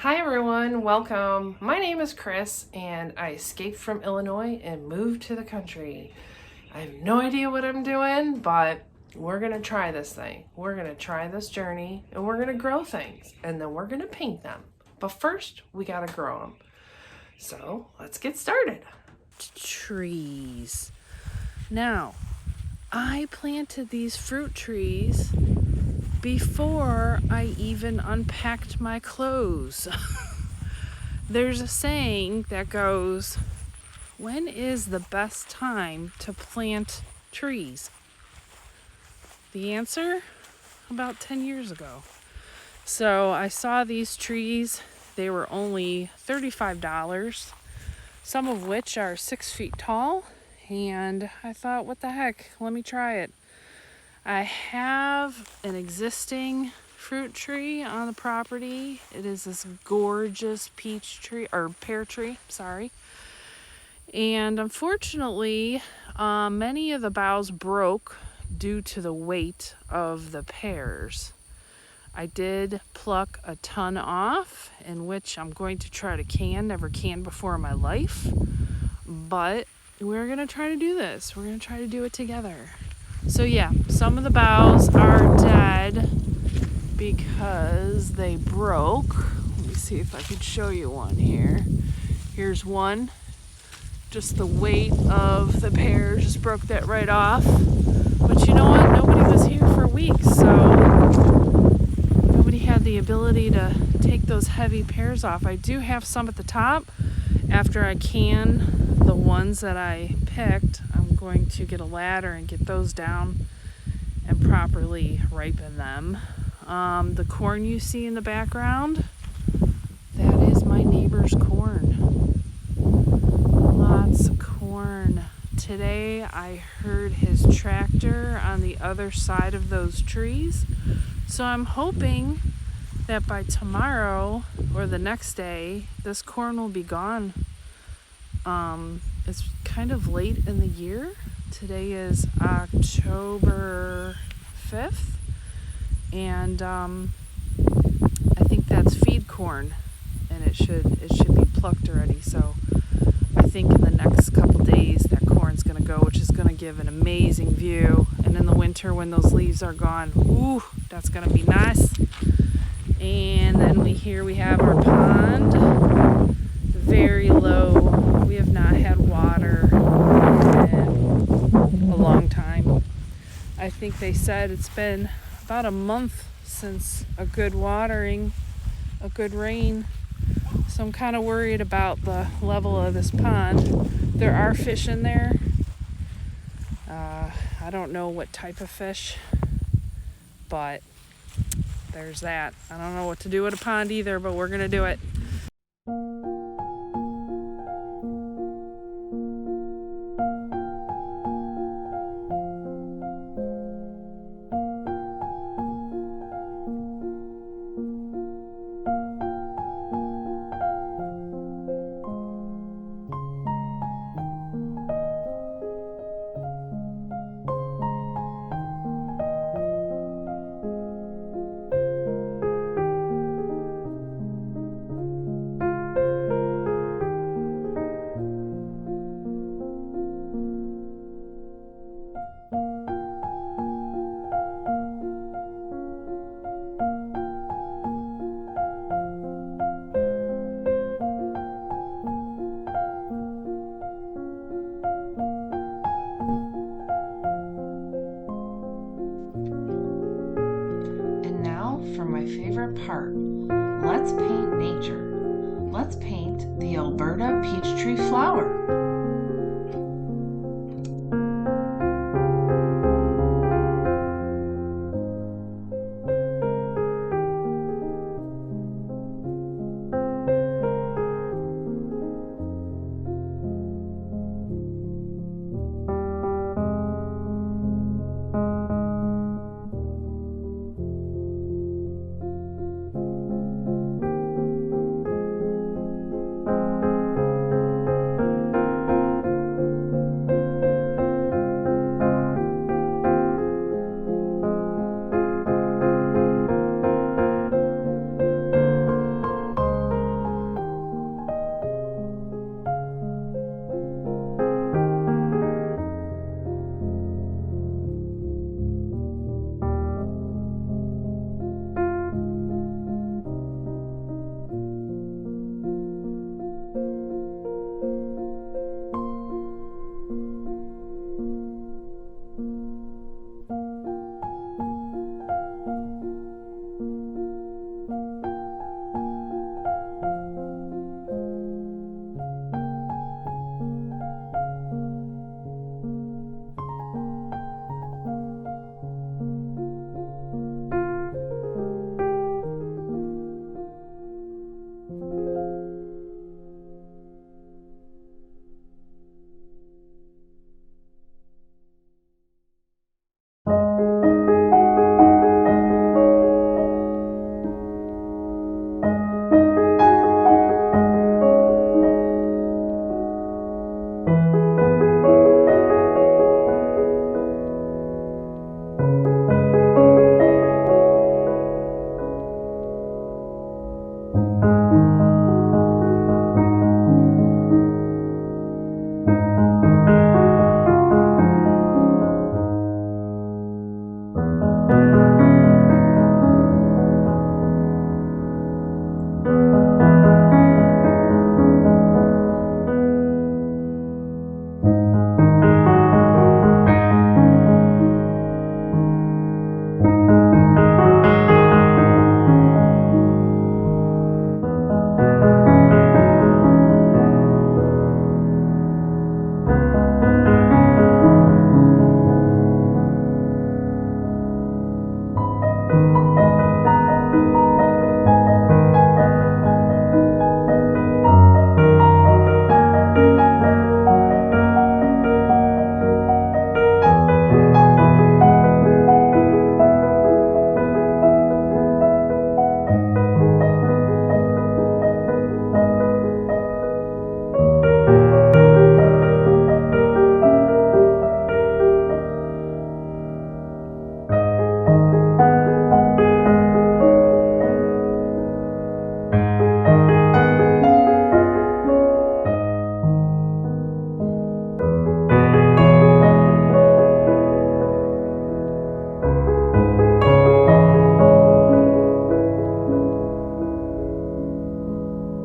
Hi everyone, welcome. My name is Chris and I escaped from Illinois and moved to the country. I have no idea what I'm doing, but we're gonna try this thing. We're gonna try this journey and we're gonna grow things and then we're gonna paint them. But first, we gotta grow them. So let's get started. Trees. Now, I planted these fruit trees before I even unpacked my clothes. There's a saying that goes, when is the best time to plant trees? The answer? About 10 years ago. So I saw these trees. They were only $35, some of which are 6 feet tall. And I thought, what the heck? Let me try it. I have an existing fruit tree on the property. It is this gorgeous peach tree, or pear tree, sorry. And unfortunately, many of the boughs broke due to the weight of the pears. I did pluck a ton off, in which I'm going to try to can. Never canned before in my life. But we're going to try to do this. We're going to try to do it together. So yeah, some of the boughs are dead because they broke. Let me see if I can show you one here. Here's one. Just the weight of the pear just broke that right off. But you know what? Nobody was here for weeks, so nobody had the ability to take those heavy pears off. I do have some at the top. After I can the ones that I picked, I'm going to get a ladder and get those down and properly ripen them. The corn you see in the background, that is my neighbor's corn. Lots of corn. Today I heard his tractor on the other side of those trees, so I'm hoping that by tomorrow or the next day this corn will be gone. It's kind of late in the year. Today is October 5th, and I think that's feed corn, and it should be plucked already. So I think in the next couple days that corn's gonna go, which is gonna give an amazing view. And in the winter when those leaves are gone, ooh, that's gonna be nice. And then we have our pond, very low. We have not had water in a long time. I think they said it's been about a month since a good watering, a good rain. So I'm kind of worried about the level of this pond. There are fish in there. I don't know what type of fish, but there's that. I don't know what to do with a pond either, but we're gonna do it. And now for my favorite part. Let's paint nature. Let's paint the Alberta peach tree flower.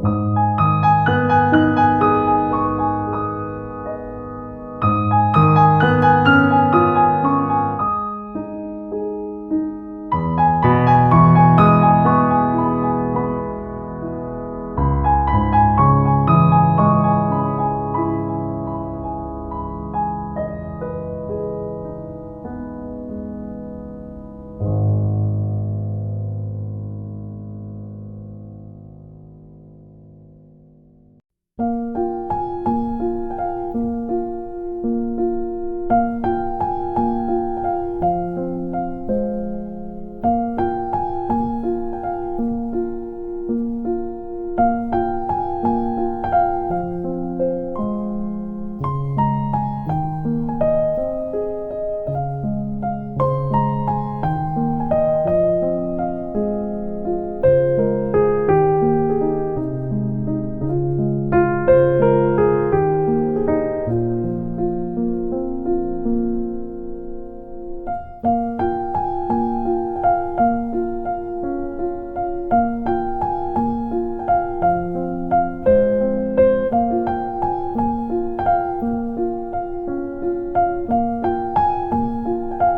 you.